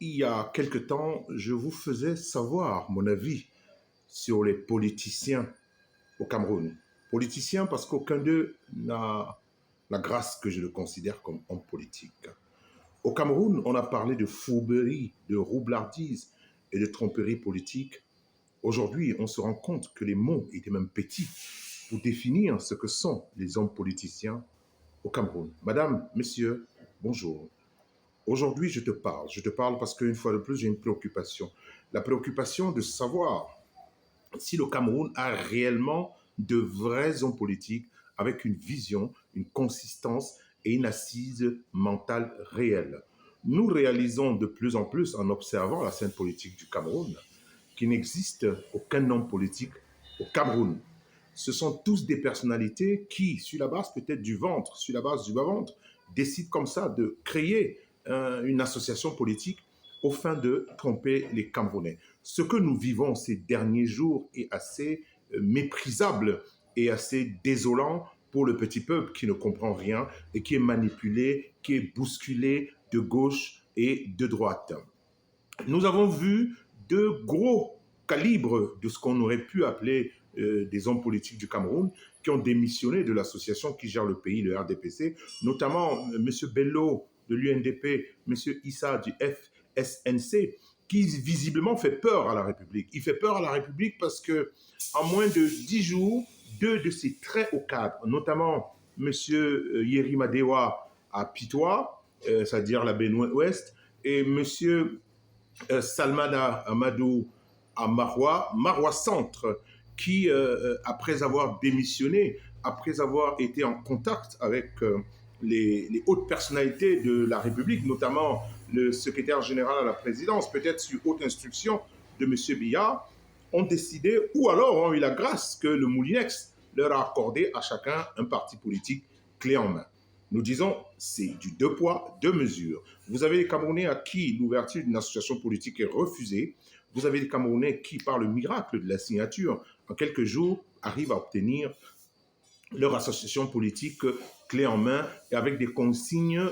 Il y a quelque temps, je vous faisais savoir mon avis sur les politiciens au Cameroun. Politiciens parce qu'aucun d'eux n'a la grâce que je le considère comme homme politique. Au Cameroun, on a parlé de fourberie, de roublardise et de tromperie politique. Aujourd'hui, on se rend compte que les mots étaient même petits pour définir ce que sont les hommes politiciens au Cameroun. Madame, messieurs, bonjour. Aujourd'hui, je te parle. Je te parle parce qu'une fois de plus, j'ai une préoccupation. La préoccupation de savoir si le Cameroun a réellement de vrais hommes politiques avec une vision, une consistance et une assise mentale réelle. Nous réalisons de plus en plus, en observant la scène politique du Cameroun, qu'il n'existe aucun homme politique au Cameroun. Ce sont tous des personnalités qui, sur la base peut-être du ventre, sur la base du bas-ventre, décident comme ça de créer une association politique au fin de tromper les Camerounais. Ce que nous vivons ces derniers jours est assez méprisable et assez désolant pour le petit peuple qui ne comprend rien et qui est manipulé, qui est bousculé de gauche et de droite. Nous avons vu de gros calibres de ce qu'on aurait pu appeler des hommes politiques du Cameroun qui ont démissionné de l'association qui gère le pays, le RDPC, notamment M. Bello de l'UNDP, M. Issa du FSNC, qui visiblement fait peur à la République. Il fait peur à la République parce que en moins de 10 jours, deux de ses très hauts cadres, notamment M. Yeri Madewa à Pitois, c'est-à-dire la Bénin-Ouest, et M. Salmana Amadou à Marois Centre, qui, après avoir démissionné, après avoir été en contact avec les hautes personnalités de la République, notamment le secrétaire général à la présidence, peut-être sur haute instruction de M. Biya, ont décidé, ou alors ont eu la grâce que le Moulinex leur a accordé à chacun un parti politique clé en main. Nous disons, c'est du deux poids, deux mesures. Vous avez les Camerounais à qui l'ouverture d'une association politique est refusée. Vous avez les Camerounais qui, par le miracle de la signature, en quelques jours, arrivent à obtenir leur association politique clé en main et avec des consignes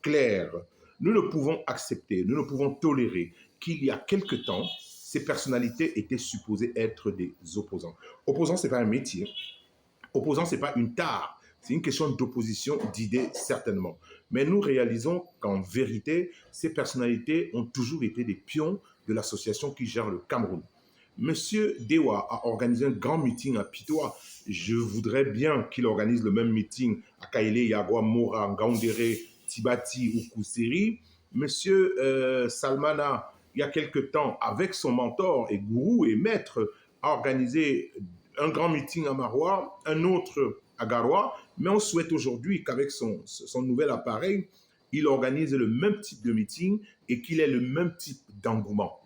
claires. Nous ne pouvons accepter, nous ne pouvons tolérer qu'il y a quelque temps, ces personnalités étaient supposées être des opposants. Opposant, ce n'est pas un métier. Opposant, ce n'est pas une tare. C'est une question d'opposition d'idées, certainement. Mais nous réalisons qu'en vérité, ces personnalités ont toujours été des pions de l'association qui gère le Cameroun. Monsieur Dewa a organisé un grand meeting à Pitois. Je voudrais bien qu'il organise le même meeting à Kaile, Yagua, Mora, Ngaoundéré, Tibati ou Kousseri. Monsieur Salmana, il y a quelque temps, avec son mentor et gourou et maître, a organisé un grand meeting à Marois, un autre à Garoua, mais on souhaite aujourd'hui qu'avec son nouvel appareil, il organise le même type de meeting et qu'il ait le même type d'engouement.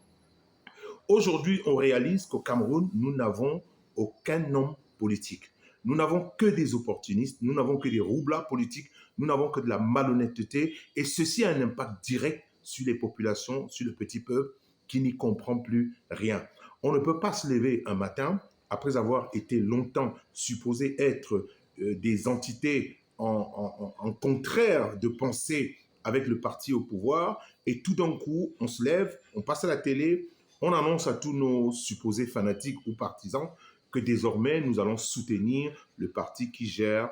Aujourd'hui, on réalise qu'au Cameroun, nous n'avons aucun homme politique. Nous n'avons que des opportunistes, nous n'avons que des roublards politiques, nous n'avons que de la malhonnêteté et ceci a un impact direct sur les populations, sur le petit peuple qui n'y comprend plus rien. On ne peut pas se lever un matin après avoir été longtemps supposé être des entités en contraire de pensée avec le parti au pouvoir et tout d'un coup, on se lève, on passe à la télé, on annonce à tous nos supposés fanatiques ou partisans que désormais, nous allons soutenir le parti qui gère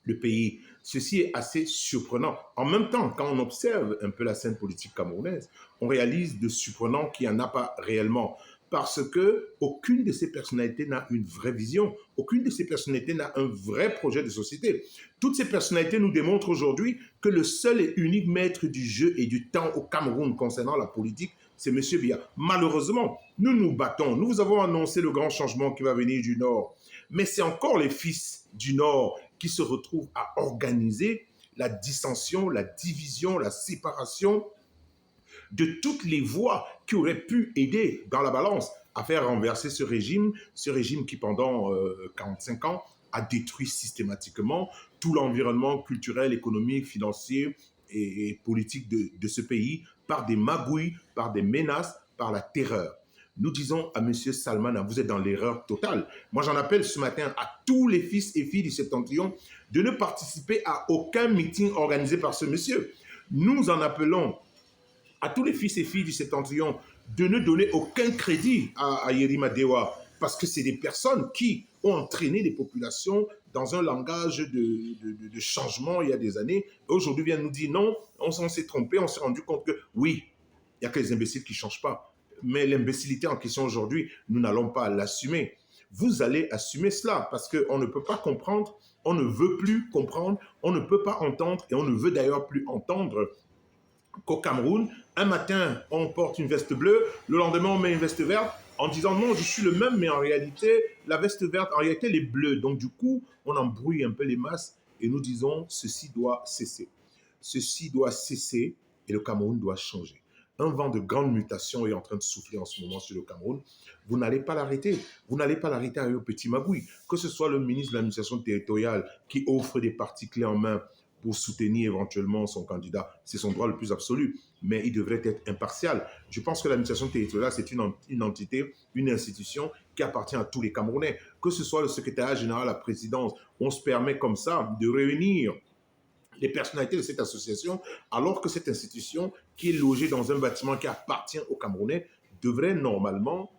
le pays. Ceci est assez surprenant. En même temps, quand on observe un peu la scène politique camerounaise, on réalise de surprenant qu'il n'y en a pas réellement. Parce que aucune de ces personnalités n'a une vraie vision, aucune de ces personnalités n'a un vrai projet de société. Toutes ces personnalités nous démontrent aujourd'hui que le seul et unique maître du jeu et du temps au Cameroun concernant la politique, c'est M. Biya. Malheureusement, nous nous battons. Nous vous avons annoncé le grand changement qui va venir du Nord. Mais c'est encore les fils du Nord qui se retrouvent à organiser la dissension, la division, la séparation de toutes les voix qui auraient pu aider dans la balance à faire renverser ce régime qui pendant 45 ans a détruit systématiquement tout l'environnement culturel, économique, financier et politique de ce pays par des magouilles, par des menaces, par la terreur. Nous disons à M. Salman, vous êtes dans l'erreur totale. Moi, j'en appelle ce matin à tous les fils et filles du Septentrion de ne participer à aucun meeting organisé par ce monsieur. Nous en appelons à tous les fils et filles du septentrion de ne donner aucun crédit à Yerima Dewa, parce que c'est des personnes qui ont entraîné les populations dans un langage de changement il y a des années. Aujourd'hui, vient nous dire non, on s'est trompé, on s'est rendu compte que oui, il n'y a que les imbéciles qui ne changent pas. Mais l'imbécilité en question aujourd'hui, nous n'allons pas l'assumer. Vous allez assumer cela parce qu'on ne peut pas comprendre, on ne veut plus comprendre, on ne peut pas entendre et on ne veut d'ailleurs plus entendre qu'au Cameroun, un matin, on porte une veste bleue, le lendemain, on met une veste verte en disant non, je suis le même, mais en réalité, la veste verte, en réalité, elle est bleue. Donc, du coup, on embrouille un peu les masses et nous disons ceci doit cesser. Ceci doit cesser et le Cameroun doit changer. Un vent de grande mutation est en train de souffler en ce moment sur le Cameroun. Vous n'allez pas l'arrêter. Vous n'allez pas l'arrêter avec un petit magouille. Que ce soit le ministre de l'administration territoriale qui offre des parties clés en main pour soutenir éventuellement son candidat, c'est son droit le plus absolu, mais il devrait être impartial. Je pense que l'administration territoriale, c'est une entité, une institution qui appartient à tous les Camerounais. Que ce soit le secrétariat général, la présidence, on se permet comme ça de réunir les personnalités de cette association, alors que cette institution, qui est logée dans un bâtiment qui appartient aux Camerounais, devrait normalement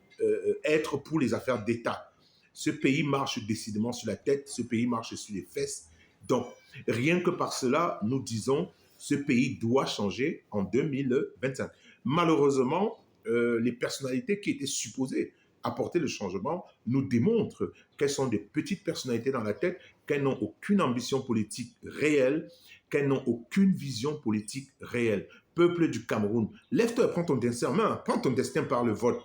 être pour les affaires d'État. Ce pays marche décidément sur la tête, ce pays marche sur les fesses. Donc, rien que par cela, nous disons, ce pays doit changer en 2025. Malheureusement, les personnalités qui étaient supposées apporter le changement nous démontrent qu'elles sont des petites personnalités dans la tête, qu'elles n'ont aucune ambition politique réelle, qu'elles n'ont aucune vision politique réelle. Peuple du Cameroun, lève-toi et prends ton destin en main, prends ton destin par le vote.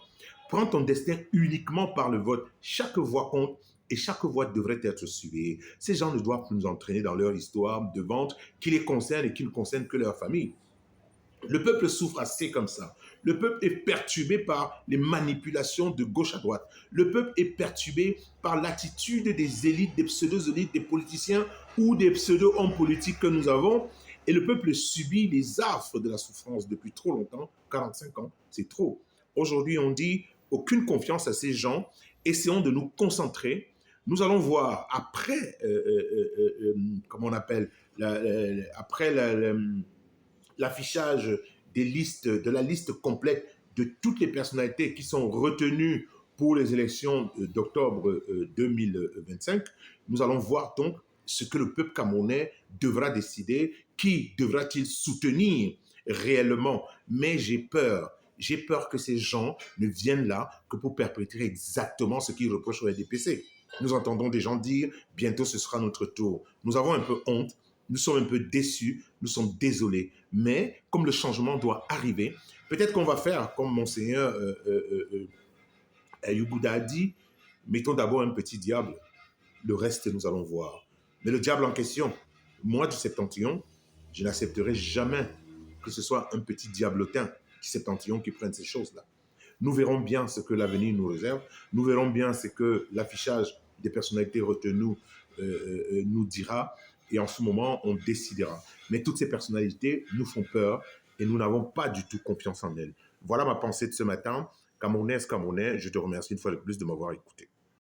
Prends ton destin uniquement par le vote. Chaque voix compte et chaque voix devrait être suivie. Ces gens ne doivent plus nous entraîner dans leur histoire de vente qui les concerne et qui ne concerne que leur famille. Le peuple souffre assez comme ça. Le peuple est perturbé par les manipulations de gauche à droite. Le peuple est perturbé par l'attitude des élites, des pseudo-élites, des politiciens ou des pseudo-hommes politiques que nous avons. Et le peuple subit les affres de la souffrance depuis trop longtemps. 45 ans, c'est trop. Aujourd'hui, on dit aucune confiance à ces gens. Essayons de nous concentrer. Nous allons voir après, comment on appelle, après l'affichage des listes, de la liste complète de toutes les personnalités qui sont retenues pour les élections d'octobre 2025, nous allons voir donc ce que le peuple camerounais devra décider, qui devra-t-il soutenir réellement. Mais j'ai peur que ces gens ne viennent là que pour perpétrer exactement ce qu'ils reprochent au RDPC. Nous entendons des gens dire bientôt ce sera notre tour. Nous avons un peu honte. Nous sommes un peu déçus, nous sommes désolés. Mais comme le changement doit arriver, peut-être qu'on va faire comme Monseigneur Yugouda a dit, mettons d'abord un petit diable, le reste nous allons voir. Mais le diable en question, moi du Septentrion, je n'accepterai jamais que ce soit un petit diablotin du Septentrion qui prenne ces choses-là. Nous verrons bien ce que l'avenir nous réserve, nous verrons bien ce que l'affichage des personnalités retenues nous dira, et en ce moment, on décidera. Mais toutes ces personnalités nous font peur et nous n'avons pas du tout confiance en elles. Voilà ma pensée de ce matin. Camerounaise, Camerounais, je te remercie une fois de plus de m'avoir écouté.